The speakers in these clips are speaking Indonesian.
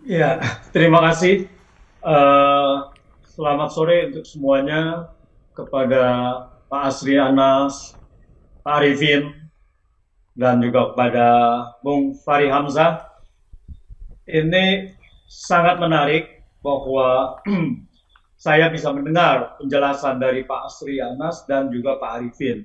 Ya, terima kasih. Eh, Selamat sore untuk semuanya, kepada Pak Asri Anas, Pak Arifin, dan juga kepada Bung Fahri Hamzah. Ini sangat menarik bahwa saya bisa mendengar penjelasan dari Pak Asri Anas dan juga Pak Arifin.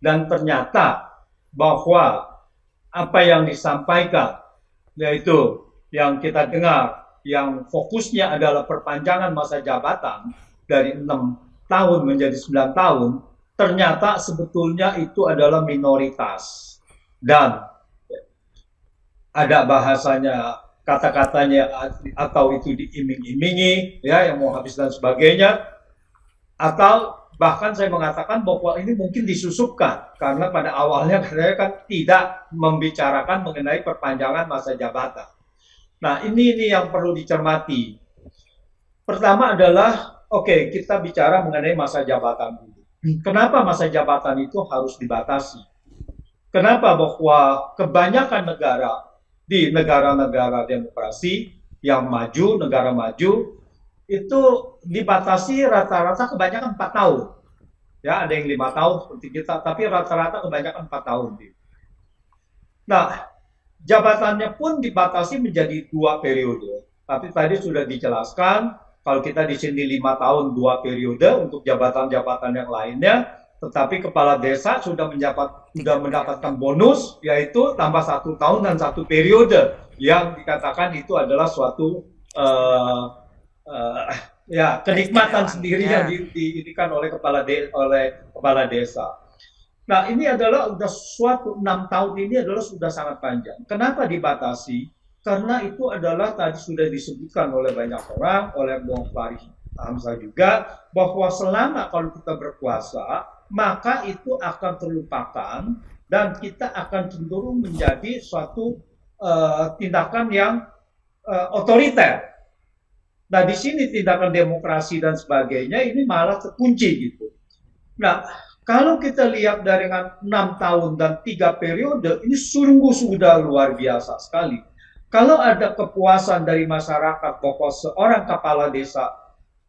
Dan ternyata bahwa apa yang disampaikan, yaitu yang kita dengar, yang fokusnya adalah perpanjangan masa jabatan dari 6 tahun menjadi 9 tahun, ternyata sebetulnya itu adalah minoritas. Dan ada bahasanya, kata-katanya, atau itu diiming-imingi, ya, yang mau habis dan sebagainya, atau bahkan saya mengatakan bahwa ini mungkin disusupkan karena pada awalnya saya kan tidak membicarakan mengenai perpanjangan masa jabatan. Nah, ini yang perlu dicermati. Pertama adalah, oke, kita bicara mengenai masa jabatan dulu. Kenapa masa jabatan itu harus dibatasi? Kenapa? Bahwa kebanyakan negara, di negara-negara demokrasi yang maju, negara maju, itu dibatasi rata-rata kebanyakan 4 tahun. Ya, ada yang 5 tahun seperti kita, tapi rata-rata kebanyakan 4 tahun. Nah, jabatannya pun dibatasi menjadi 2 periode. Tapi tadi sudah dijelaskan, kalau kita di sini 5 tahun 2 periode untuk jabatan-jabatan yang lainnya, tetapi kepala desa sudah 3 periode. mendapatkan bonus, yaitu tambah 1 tahun dan 1 periode, yang dikatakan itu adalah suatu uh, uh, ya kenikmatan Keistimewaan, sendiri yang ya. diindikan oleh kepala desa. Nah, ini adalah sudah suatu 6 tahun, ini adalah sudah sangat panjang. Kenapa dibatasi? Karena itu adalah tadi sudah disebutkan oleh banyak orang, oleh Bung Fahri Hamzah juga, bahwa selama kalau kita berkuasa, maka itu akan terlupakan dan kita akan cenderung menjadi suatu tindakan yang otoriter. Nah, di sini tindakan demokrasi dan sebagainya ini malah terkunci gitu. Nah, kalau kita lihat dari 6 tahun dan 3 periode, ini sungguh sudah luar biasa sekali. Kalau ada kepuasan dari masyarakat bahwa seorang kepala desa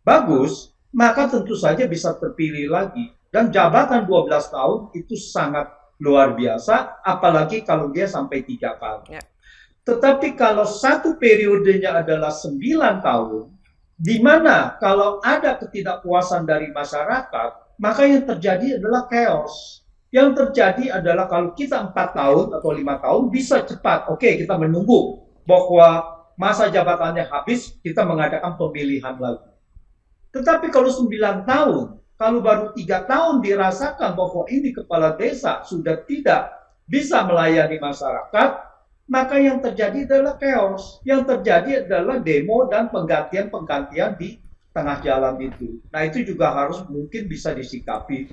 bagus, maka tentu saja bisa terpilih lagi. Dan jabatan 12 tahun itu sangat luar biasa, apalagi kalau dia sampai 3 kali. Ya. Tetapi kalau satu periodenya adalah 9 tahun, di mana kalau ada ketidakpuasan dari masyarakat, maka yang terjadi adalah chaos. Yang terjadi adalah kalau kita 4 tahun atau 5 tahun bisa cepat. Oke, kita menunggu bahwa masa jabatannya habis, kita mengadakan pemilihan lagi. Tetapi kalau 9 tahun, kalau baru 3 tahun dirasakan bahwa ini kepala desa sudah tidak bisa melayani masyarakat, maka yang terjadi adalah chaos. Yang terjadi adalah demo dan penggantian-penggantian di tengah jalan itu. Nah, itu juga harus mungkin bisa disikapi,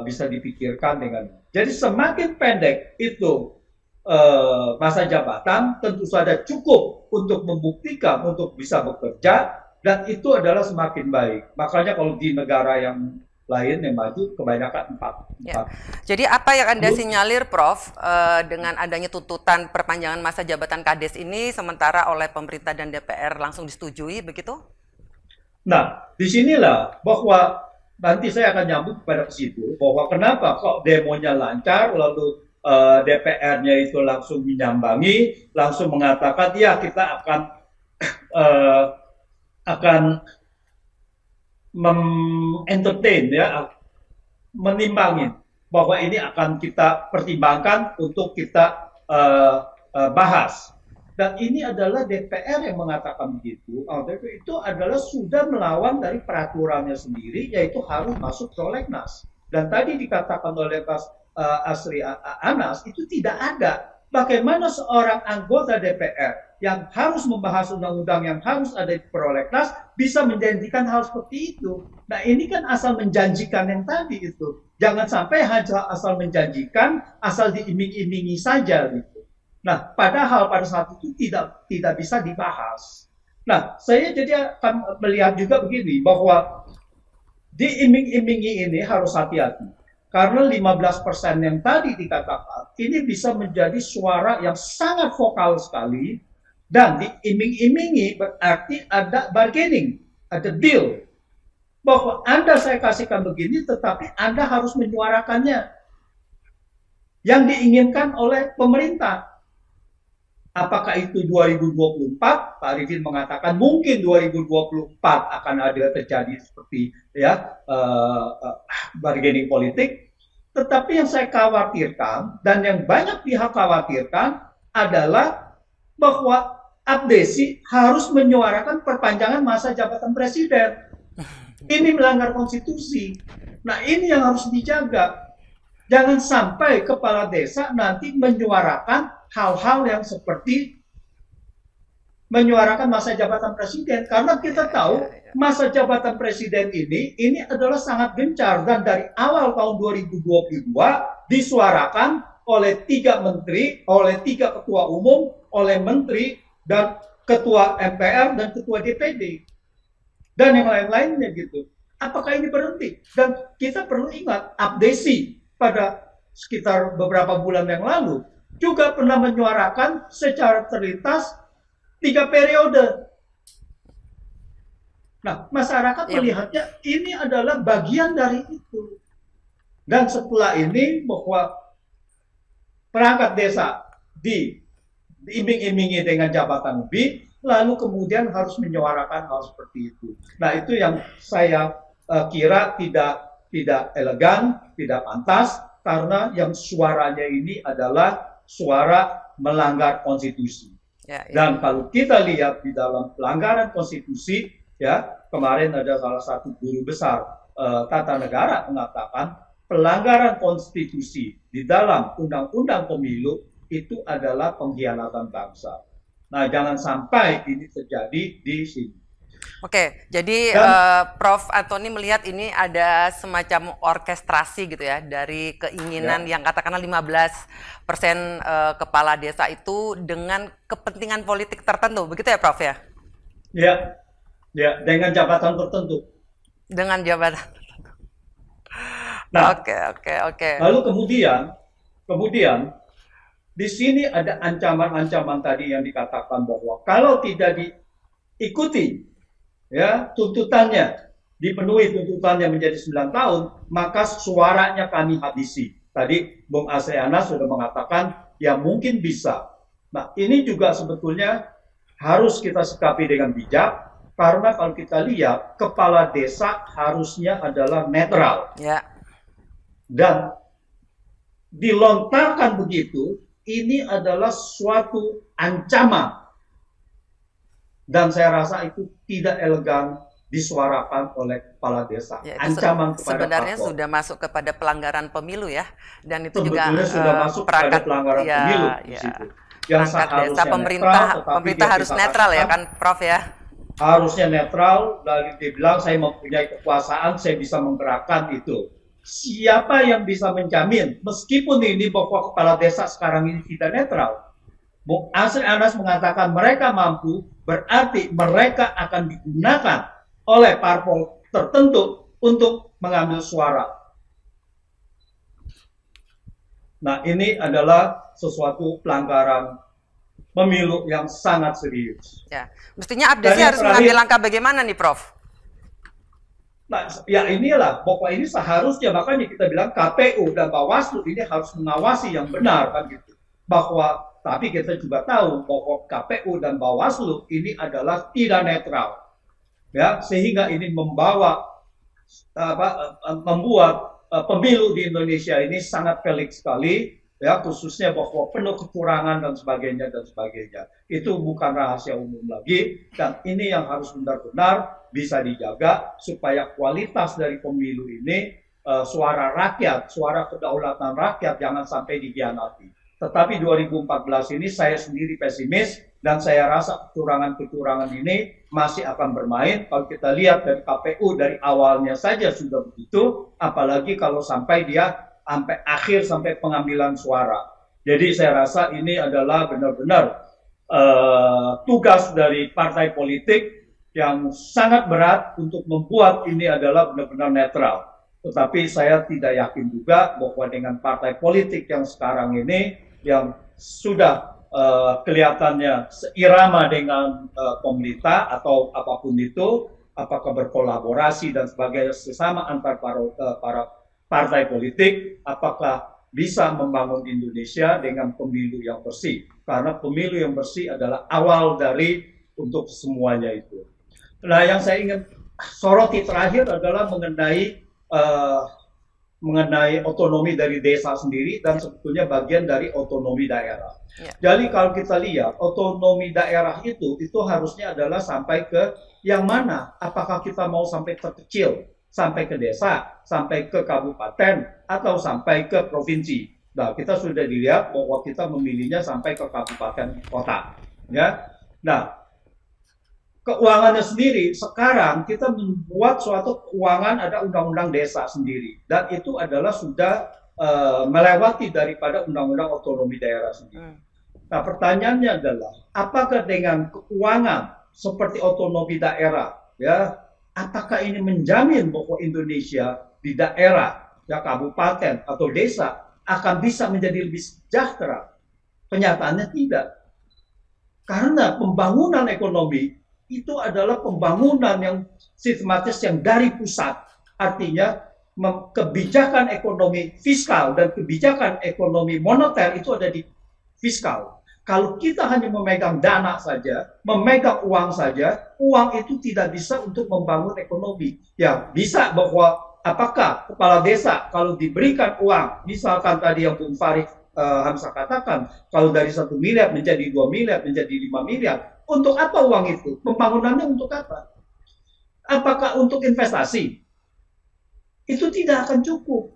bisa dipikirkan dengan. Jadi semakin pendek itu masa jabatan, tentu saja cukup untuk membuktikan untuk bisa bekerja, dan itu adalah semakin baik. Makanya kalau di negara yang lain yang maju kebanyakan empat Ya. empat Jadi apa yang Anda sinyalir, Prof, dengan adanya tuntutan perpanjangan masa jabatan Kades ini sementara oleh pemerintah dan DPR langsung disetujui, begitu? Nah, disinilah bahwa nanti saya akan nyambung pada situ, bahwa kenapa kok demonya lancar, lalu DPR-nya itu langsung menyambangi, langsung mengatakan ya kita uh, akan entertain, ya, menimbangin bahwa ini akan kita pertimbangkan untuk kita bahas. Dan ini adalah DPR yang mengatakan begitu. Itu adalah sudah melawan dari peraturannya sendiri, yaitu harus masuk prolegnas. Dan tadi dikatakan oleh Mas Asri Anas, itu tidak ada. Bagaimana seorang anggota DPR yang harus membahas undang-undang yang harus ada di prolegnas bisa menjanjikan hal seperti itu? Nah, ini kan asal menjanjikan yang tadi itu. Jangan sampai hanya asal menjanjikan, asal diiming-imingi saja gitu. Nah, padahal pada saat itu tidak bisa dibahas. Nah, saya jadi akan melihat juga begini, bahwa diiming-imingi ini harus hati-hati. Karena 15% yang tadi dikatakan, ini bisa menjadi suara yang sangat vokal sekali, Dan diiming-imingi berarti ada bargaining, ada deal. Bahwa Anda saya kasihkan begini, tetapi Anda harus menyuarakannya. Yang diinginkan oleh pemerintah. Apakah itu 2024? Pak Arifin mengatakan mungkin 2024 akan ada terjadi seperti ya bargaining politik. Tetapi yang saya khawatirkan dan yang banyak pihak khawatirkan adalah bahwa Abdesi harus menyuarakan perpanjangan masa jabatan presiden. Ini melanggar konstitusi. Nah, ini yang harus dijaga. Jangan sampai kepala desa nanti menyuarakan hal-hal yang seperti menyuarakan masa jabatan presiden. Karena kita tahu masa jabatan presiden ini adalah sangat gencar. Dan dari awal tahun 2022 disuarakan oleh 3 menteri, oleh 3 ketua umum, oleh menteri dan ketua MPR dan ketua DPD. Dan yang lain-lainnya gitu. Apakah ini berhenti? Dan kita perlu ingat, Abdesi pada sekitar beberapa bulan yang lalu juga pernah menyuarakan secara terlintas 3 periode. Nah, masyarakat melihatnya ini adalah bagian dari itu. Dan setelah ini bahwa perangkat desa diiming-imingi dengan jabatan lebih, lalu kemudian harus menyuarakan hal seperti itu. Nah, itu yang saya kira tidak elegan, tidak pantas, karena yang suaranya ini adalah suara melanggar konstitusi. Dan kalau kita lihat di dalam pelanggaran konstitusi, ya kemarin ada salah satu guru besar tata negara mengatakan pelanggaran konstitusi di dalam undang-undang pemilu itu adalah pengkhianatan bangsa. Nah, jangan sampai ini terjadi di sini. Oke, jadi Prof. Antoni melihat ini ada semacam orkestrasi gitu ya dari keinginan yang katakanlah 15% kepala desa itu dengan kepentingan politik tertentu, begitu ya Prof ya? Ya, dengan jabatan tertentu. Dengan jabatan tertentu. Nah, oke. Lalu kemudian di sini ada ancaman-ancaman tadi yang dikatakan bahwa kalau tidak diikuti ya tuntutannya, dipenuhi tuntutannya menjadi 9 tahun, maka suaranya kami habisi. Tadi Bung Asriana sudah mengatakan ya mungkin bisa. Nah, ini juga sebetulnya harus kita sikapi dengan bijak, karena kalau kita lihat kepala desa harusnya adalah netral. Dan dilontarkan begitu, ini adalah suatu ancaman. Dan saya rasa itu tidak elegan disuarakan oleh kepala desa. Ancaman kepada sebenarnya parpol. Sudah masuk kepada pelanggaran pemilu ya, dan itu sebetulnya juga sudah masuk kepada pelanggaran pemilu di situ. Yang desa pemerintah harus netral ya kan, Prof ya? Harusnya netral. Dari dibilang saya mempunyai kekuasaan, saya bisa menggerakkan itu. Siapa yang bisa menjamin meskipun ini bahwa kepala desa sekarang ini tidak netral? Bung Asri Anas mengatakan mereka mampu, berarti mereka akan digunakan oleh parpol tertentu untuk mengambil suara. Nah, ini adalah sesuatu pelanggaran pemilu yang sangat serius. Ya, mestinya Abdesi harus mengambil langkah bagaimana nih, Prof? Nah, ya inilah, pokok ini seharusnya, makanya kita bilang KPU dan Bawaslu ini harus mengawasi yang benar, kan gitu. Bahwa tapi kita juga tahu bahwa KPU dan Bawaslu ini adalah tidak netral, ya, sehingga ini membuat pemilu di Indonesia ini sangat pelik sekali, ya, khususnya bahwa penuh kecurangan dan sebagainya dan sebagainya. Itu bukan rahasia umum lagi, dan ini yang harus benar-benar bisa dijaga supaya kualitas dari pemilu ini suara rakyat, suara kedaulatan rakyat jangan sampai dikhianati. Tetapi 2014 ini saya sendiri pesimis dan saya rasa kecurangan-kecurangan ini masih akan bermain. Kalau kita lihat dari KPU dari awalnya saja sudah begitu, apalagi kalau sampai dia sampai akhir sampai pengambilan suara. Jadi saya rasa ini adalah benar-benar tugas dari partai politik yang sangat berat untuk membuat ini adalah benar-benar netral. Tetapi saya tidak yakin juga bahwa dengan partai politik yang sekarang ini yang sudah kelihatannya seirama dengan pemerintah atau apapun itu, apakah berkolaborasi dan sebagainya sesama antar para partai politik, apakah bisa membangun Indonesia dengan pemilu yang bersih. Karena pemilu yang bersih adalah awal dari untuk semuanya itu. Nah, yang saya ingin soroti terakhir adalah mengenai otonomi dari desa sendiri dan sebetulnya bagian dari otonomi daerah. Jadi kalau kita lihat otonomi daerah itu harusnya adalah sampai ke yang mana? Apakah kita mau sampai terkecil, sampai ke desa, sampai ke kabupaten, atau sampai ke provinsi? Nah, kita sudah dilihat bahwa kita memilihnya sampai ke kabupaten kota. Ya, nah, keuangannya sendiri, sekarang kita membuat suatu keuangan, ada undang-undang desa sendiri. Dan itu adalah sudah melewati daripada undang-undang otonomi daerah sendiri. Nah, pertanyaannya adalah, apakah dengan keuangan seperti otonomi daerah, ya, apakah ini menjamin bahwa Indonesia di daerah, ya, kabupaten atau desa akan bisa menjadi lebih sejahtera? Kenyataannya tidak. Karena pembangunan ekonomi itu adalah pembangunan yang sistematis yang dari pusat. Artinya kebijakan ekonomi fiskal dan kebijakan ekonomi moneter itu ada di fiskal. Kalau kita hanya memegang dana saja, memegang uang saja, uang itu tidak bisa untuk membangun ekonomi. Ya, bisa bahwa apakah kepala desa kalau diberikan uang, misalkan tadi yang Bung Farid Hamzah katakan, kalau dari 1 miliar menjadi 2 miliar, menjadi 5 miliar, untuk apa uang itu? Pembangunannya untuk apa? Apakah untuk investasi? Itu tidak akan cukup.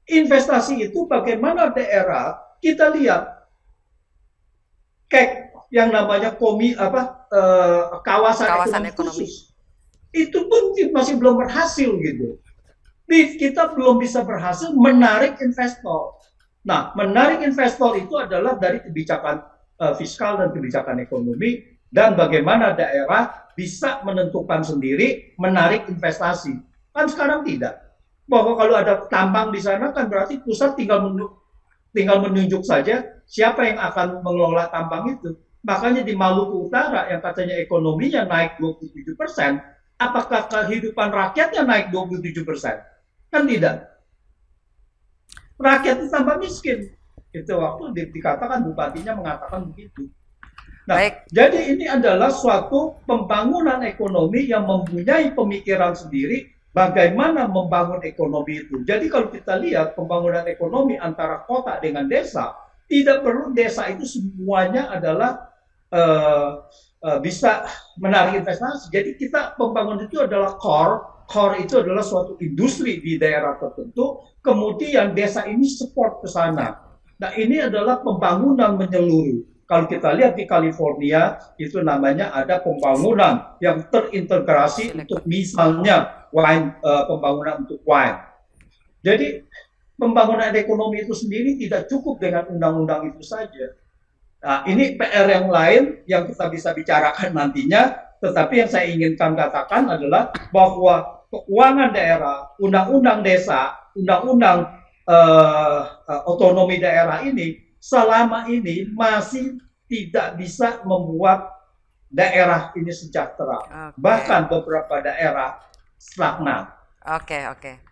Investasi itu bagaimana daerah, kita lihat yang namanya kawasan ekonomi khusus. Itu pun masih belum berhasil gitu. Kita belum bisa berhasil menarik investor. Nah, menarik investor itu adalah dari kebijakan fiskal dan kebijakan ekonomi, dan bagaimana daerah bisa menentukan sendiri menarik investasi. Kan sekarang tidak. Bahwa kalau ada tambang di sana kan berarti pusat tinggal menunjuk saja siapa yang akan mengelola tambang itu. Makanya di Maluku Utara yang katanya ekonominya naik 27%, apakah kehidupan rakyatnya naik 27%? Kan tidak. Rakyat itu tambah miskin. Itu waktu dikatakan bupatinya mengatakan begitu. Nah, jadi ini adalah suatu pembangunan ekonomi yang mempunyai pemikiran sendiri bagaimana membangun ekonomi itu. Jadi kalau kita lihat pembangunan ekonomi antara kota dengan desa, tidak perlu desa itu semuanya adalah bisa menarik investasi. Jadi kita pembangunan itu adalah core itu adalah suatu industri di daerah tertentu, kemudian desa ini support ke sana. Nah, ini adalah pembangunan menyeluruh. Kalau kita lihat di California, itu namanya ada pembangunan yang terintegrasi untuk misalnya pembangunan untuk wine. Jadi pembangunan ekonomi itu sendiri tidak cukup dengan undang-undang itu saja. Nah, ini PR yang lain yang kita bisa bicarakan nantinya, tetapi yang saya inginkan katakan adalah bahwa keuangan daerah, undang-undang desa, undang-undang otonomi daerah ini selama ini masih tidak bisa membuat daerah ini sejahtera. Bahkan beberapa daerah stagnan. Oke.